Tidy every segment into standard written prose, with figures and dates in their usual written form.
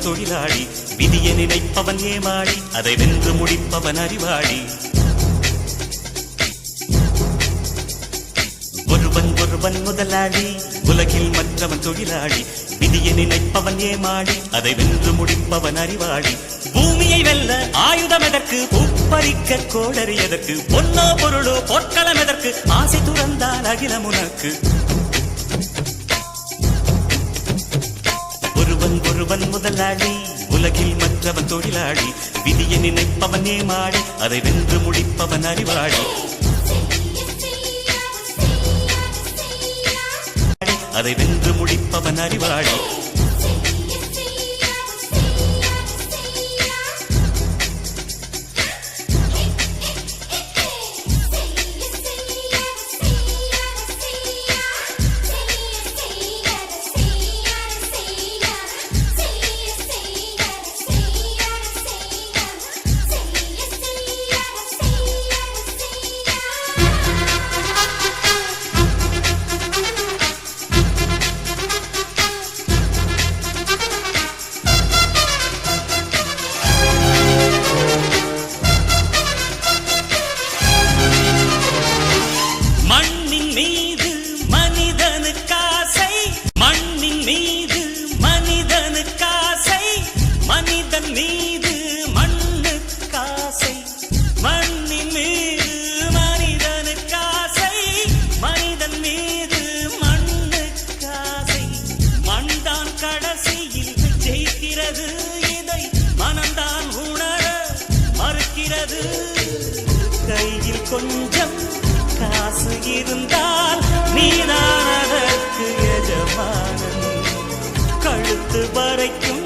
மற்றவன் தொழிலாளி. விதியை நினைப்பவன் ஏமாளி, அதை வென்று முடிப்பவன் அறிவாளி. ஒருவன் முதலாளி, உலகில் மற்றவன் தொழிலாளி. விதியை நினைப்பவன் ஏமாளி, அதை வென்று முடிப்பவன் அறிவாளி. பூமியை வெல்ல ஆயுதம் எதற்கு, பூப்பறிக்க கோடரி எதற்கு, பொன்னோ பொருளோ பொற்களம் எதற்கு, ஆசை துறந்தால் அகிலம் உனக்கு. ஒருவன் முதலாளி, உலகில் மற்றவன் தொழிலாளி. விதியை நினைப்பவன் ஏமாளி, அதை வென்று முடிப்பவன் அறிவாளி. அதை வென்று முடிப்பவன் அறிவாளி. கையில் கொஞ்சம் காசு இருந்தால் நீதான் அதற்கு எஜமானன். கழுத்து வரைக்கும்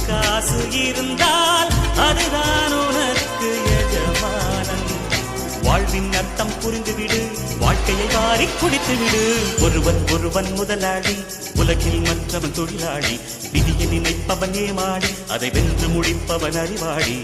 காசு இருந்தால் அதுதான் உனக்கு எஜமானன். வாழ்வின் அர்த்தம் புரிந்துவிடு, வாழ்க்கையை வாரி குடித்துவிடு. ஒருவன் முதலாளி, உலகில் மற்றவன் தொழிலாளி. விதியை நினைப்பவன் ஏமாளி, அதை வென்று முடிப்பவன் அறிவாளி.